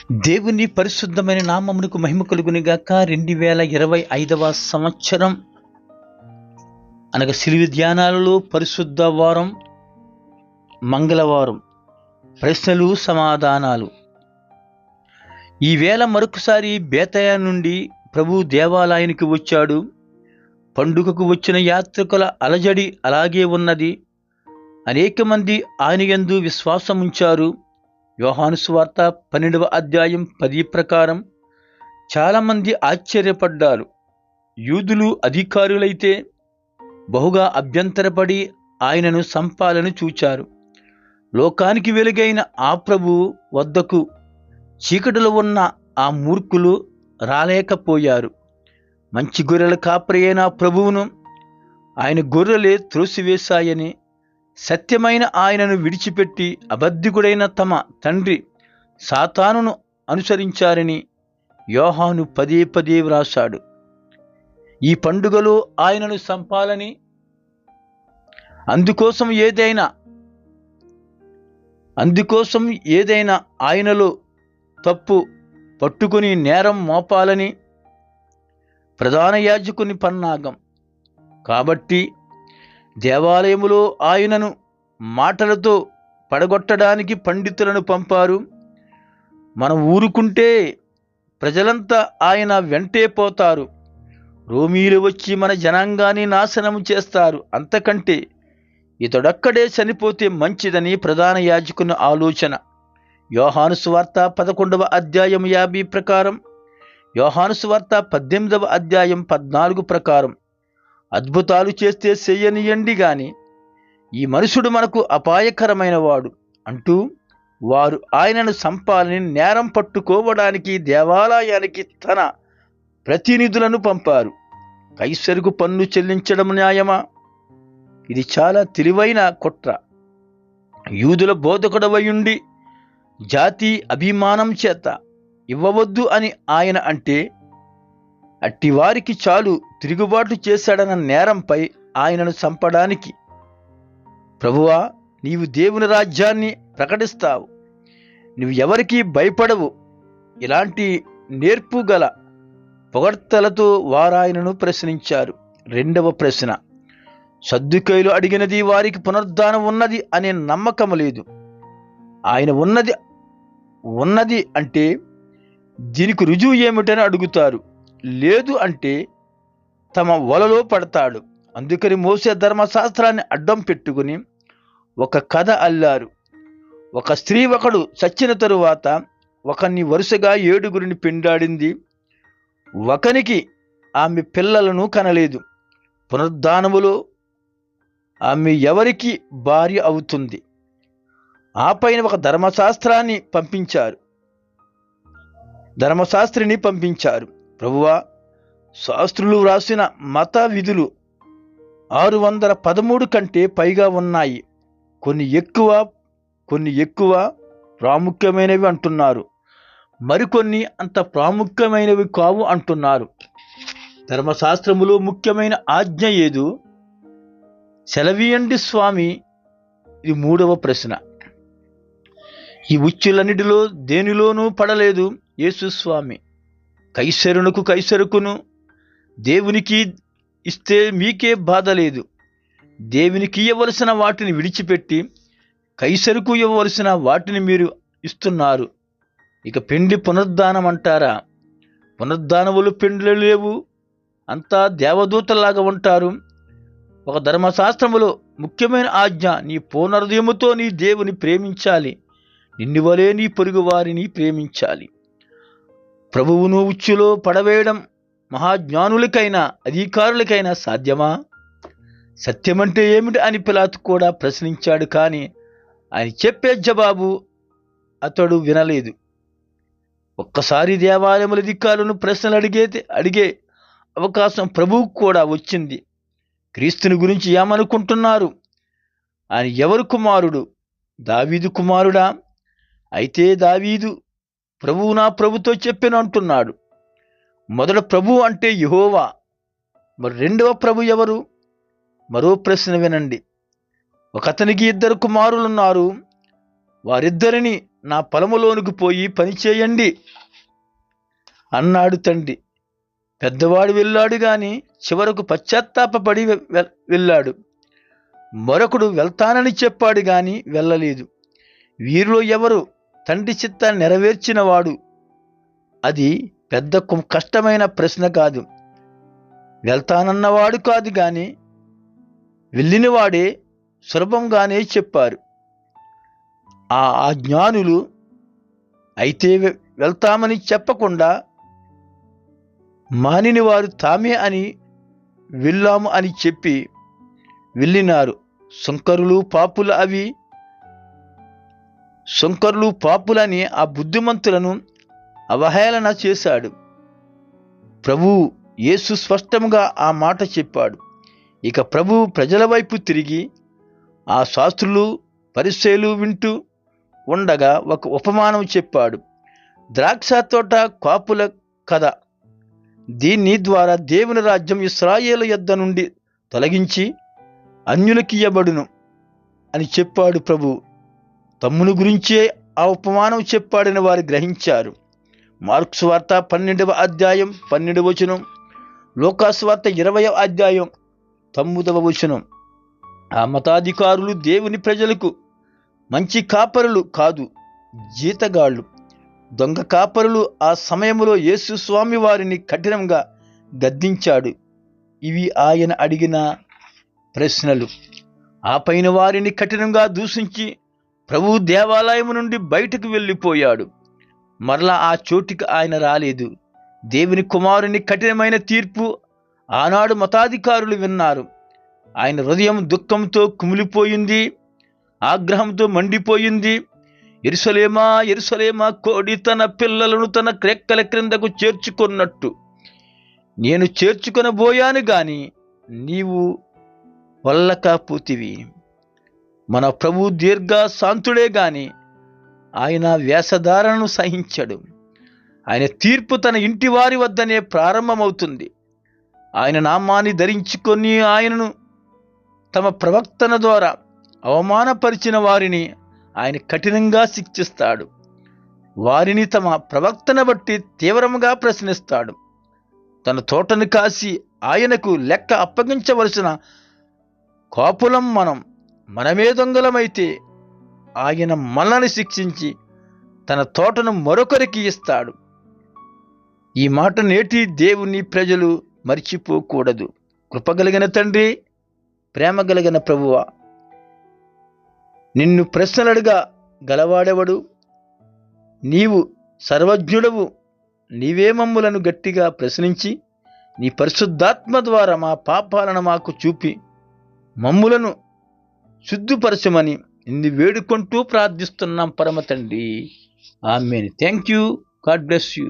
దేవుని పరిశుద్ధమైన నామమునకు మహిమ కలుగును గాక. 2025 సంవత్సరం అనగా సిలువ ధ్యానాలలో పరిశుద్ధ వారం, మంగళవారం, ప్రశ్నలు సమాధానాలు. ఈ వేళ మరొకసారి బేతయ నుండి ప్రభు దేవాలయానికి వచ్చాడు. పండుగకు వచ్చిన యాత్రికుల అలజడి అలాగే ఉన్నది. అనేక మంది ఆయన యందు విశ్వాసముంచారు. యోహాను సువార్త 12వ అధ్యాయం 10 ప్రకారం చాలామంది ఆశ్చర్యపడ్డారు. యూదులు అధికారులైతే బహుగా అభ్యంతరపడి ఆయనను సంపాలని చూచారు. లోకానికి వెలుగైన ఆ ప్రభు వద్దకు చీకటిలో ఉన్న ఆ మూర్ఖులు రాలేకపోయారు. మంచి గొర్రెల కాపరి అయిన ప్రభువును ఆయన గొర్రెలే త్రోసివేశాయని, సత్యమైన ఆయనను విడిచిపెట్టి అబద్ధికుడైన తమ తండ్రి సాతానును అనుసరించారని యోహాను పదే పదే వ్రాశాడు. ఈ పండుగలో ఆయనను సంపాలని, అందుకోసం ఏదైనా ఆయనలో తప్పు పట్టుకుని నేరం మోపాలని ప్రధాన యాజకుని పన్నాగం. కాబట్టి దేవాలయములో ఆయనను మాటలతో పడగొట్టడానికి పండితులను పంపారు. మనం ఊరుకుంటే ప్రజలంతా ఆయన వెంటే పోతారు. రోమీలు వచ్చి మన జనాంగాన్ని నాశనం చేస్తారు. అంతకంటే ఇతడొక్కడే చనిపోతే మంచిదని ప్రధాన యాజకుని ఆలోచన. యోహాను సువార్త 11వ అధ్యాయం 50 ప్రకారం, యోహాను సువార్త 18వ అధ్యాయం 14 ప్రకారం, అద్భుతాలు చేస్తే చెయ్యనియండి గాని ఈ మనుషుడు మనకు అపాయకరమైన వాడు అంటూ వారు ఆయనను సంపాలని నేరం పట్టుకోవడానికి దేవాలయానికి తన ప్రతినిధులను పంపారు. కైసరుకు పన్ను చెల్లించడం న్యాయమా? ఇది చాలా తెలివైన కుట్ర. యూదుల బోధకుడవయుండి జాతి అభిమానం చేత ఇవ్వవద్దు అని ఆయన అంటే, అట్టివారికి చాలు తిరుగుబాటు చేశాడన్న నేరంపై ఆయనను చంపడానికి. ప్రభువా, నీవు దేవుని రాజ్యాన్ని ప్రకటిస్తావు, నువ్వు ఎవరికీ భయపడవు. ఇలాంటి నేర్పు గల పొగడ్తలతో వారాయనను ప్రశ్నించారు. రెండవ ప్రశ్న, సద్దుకైలు అడిగినది వారికి పునరుద్ధానం ఉన్నది అనే నమ్మకం లేదు. ఆయన ఉన్నది అంటే దీనికి రుజువు ఏమిటని అడుగుతారు. లేదు అంటే తమ వలలో పడతాడు. అందుకని మోసే ధర్మశాస్త్రాన్ని అడ్డం పెట్టుకుని ఒక కథ అల్లారు. ఒక స్త్రీ ఒకడు చచ్చిన తరువాత ఒకరిని వరుసగా 7గురిని పెండాడింది. ఒకనికి ఆమె పిల్లలను కనలేదు. పునరుద్ధానములో ఆమె ఎవరికి భార్య అవుతుంది? ఆ పైన ఒక ధర్మశాస్త్రిని పంపించారు. ప్రభువా, శాస్త్రులు వ్రాసిన మత విధులు 613 కంటే పైగా ఉన్నాయి. కొన్ని ఎక్కువ ప్రాముఖ్యమైనవి అంటున్నారు, మరికొన్ని అంత ప్రాముఖ్యమైనవి కావు అంటున్నారు. ధర్మశాస్త్రములో ముఖ్యమైన ఆజ్ఞ ఏదో సెలవీయండి స్వామి. ఇది మూడవ ప్రశ్న. ఈ ఉచ్చులన్నిటిలో దేనిలోనూ పడలేదు యేసు స్వామి. కైసరునకు కైసరుకును, దేవునికి ఇస్తే మీకే బాధ లేదు. దేవునికి ఇవ్వవలసిన వాటిని విడిచిపెట్టి కైసరుకు ఇవ్వవలసిన వాటిని మీరు ఇస్తున్నారు. ఇక పెండ్లి పునరుద్ధానం అంటారా? పునరుద్ధానములు పెండ్లు లేవు, అంతా దేవదూతలాగా ఉంటారు. ఒక ధర్మశాస్త్రములో ముఖ్యమైన ఆజ్ఞ, నీ పూర్ణహృదయముతో నీ దేవుని ప్రేమించాలి, నిన్ను వలే నీ పొరుగు వారిని ప్రేమించాలి. ప్రభువును ఉచ్చులో పడవేయడం మహాజ్ఞానులకైనా అధికారులకైనా సాధ్యమా? సత్యమంటే ఏమిటి అని పిలాతు కూడా ప్రశ్నించాడు. కానీ ఆయన చెప్పే జవాబు అతడు వినలేదు. ఒక్కసారి దేవాలయముల అధికారులను ప్రశ్నలు అడిగే అవకాశం ప్రభువుకు కూడా వచ్చింది. క్రీస్తుని గురించి ఏమనుకుంటున్నారు? ఆయన ఎవరు కుమారుడు? దావీదు కుమారుడా? అయితే దావీదు ప్రభువు నా ప్రభుతో చెప్పెను అంటున్నాడు. మొదట ప్రభు అంటే యెహోవా, మరి రెండవ ప్రభు ఎవరు? మరో ప్రశ్న వినండి. ఒకతనికి 2 కుమారులున్నారు. వారిద్దరిని నా పొలములోనికి పోయి పనిచేయండి అన్నాడు తండ్రి. పెద్దవాడు వెళ్ళాడు గాని చివరకు పశ్చాత్తాపపడి వెళ్ళాడు. మరొకడు వెళ్తానని చెప్పాడు గాని వెళ్ళలేదు. వీరిలో ఎవరు తండ్రి చిత్తాన్ని నెరవేర్చినవాడు? అది పెద్ద కష్టమైన ప్రశ్న కాదు. వెళ్తానన్నవాడు కాదు గాని వెళ్ళినవాడే సులభంగానే చెప్పారు ఆ జ్ఞానులు. అయితే వెళ్తామని చెప్పకుండా మానిని వారు తామే అని వెళ్ళాము అని చెప్పి వెళ్ళినారు. శంకరులు పాపులని ఆ బుద్ధిమంతులను అవహేళన చేశాడు. ప్రభువు యేసు స్పష్టంగా ఆ మాట చెప్పాడు. ఇక ప్రభువు ప్రజల వైపు తిరిగి ఆ శాస్త్రులు పరిసయ్యులు వింటూ ఉండగా ఒక ఉపమానం చెప్పాడు. ద్రాక్ష తోట కాపుల కథ. దీని ద్వారా దేవుని రాజ్యం ఇశ్రాయేలు యొద్ద నుండి తొలగించి అన్యులకియ్యబడును అని చెప్పాడు ప్రభువు. తమ్ముని గురించే ఆ ఉపమానం చెప్పాడని వారు గ్రహించారు. మార్కు సువార్త 12వ అధ్యాయం 12వ వచనం, లూకా సువార్త 20వ అధ్యాయం 9వ వచనం. ఆ మతాధికారులు దేవుని ప్రజలకు మంచి కాపరులు కాదు, జీతగాళ్ళు, దొంగ కాపరులు. ఆ సమయంలో యేసు స్వామి వారిని కఠినంగా గద్దించాడు. ఇవి ఆయన అడిగిన ప్రశ్నలు. ఆ పైన వారిని కఠినంగా దూషించి ప్రభువు దేవాలయం నుండి బయటకు వెళ్ళిపోయాడు. మరలా ఆ చోటికి ఆయన రాలేదు. దేవుని కుమారుని కఠినమైన తీర్పు ఆనాడు మతాధికారులు విన్నారు. ఆయన హృదయం దుఃఖంతో కుమిలిపోయింది, ఆగ్రహంతో మండిపోయింది. యెరూషలేమా యెరూషలేమా, కోడి తన పిల్లలను తన రెక్కల క్రిందకు చేర్చుకున్నట్టు నేను చేర్చుకొనబోయాను గాని నీవు వల్లకపోతివి. మన ప్రభు దీర్ఘ శాంతుడే గాని ఆయన వేషధారణను సహించడు. ఆయన తీర్పు తన ఇంటి వారి వద్దనే ప్రారంభమవుతుంది. ఆయన నామాన్ని ధరించుకొని ఆయనను తమ ప్రవక్తన ద్వారా అవమానపరిచిన వారిని ఆయన కఠినంగా శిక్షిస్తాడు. వారిని తమ ప్రవక్తన బట్టి తీవ్రంగా ప్రశ్నిస్తాడు. తన తోటను కాసి ఆయనకు లెక్క అప్పగించవలసిన కాపులం మనమే దొంగలమైతే ఆయన మనల్ని శిక్షించి తన తోటను మరొకరికి ఇస్తాడు. ఈ మాట నేటి దేవుని ప్రజలు మర్చిపోకూడదు. కృపగలిగిన తండ్రి, ప్రేమ కలిగిన ప్రభువా, నిన్ను ప్రశ్నలడుగా గలవాడెవడు? నీవు సర్వజ్ఞుడవు. నీవే మమ్ములను గట్టిగా ప్రశ్నించి నీ పరిశుద్ధాత్మ ద్వారా మా పాపాలను మాకు చూపి మమ్ములను శుద్ధపరచమని నిన్ను వేడుకుంటూ ప్రార్థిస్తున్నాం పరమ తండ్రి. Amen. Thank you. God bless you.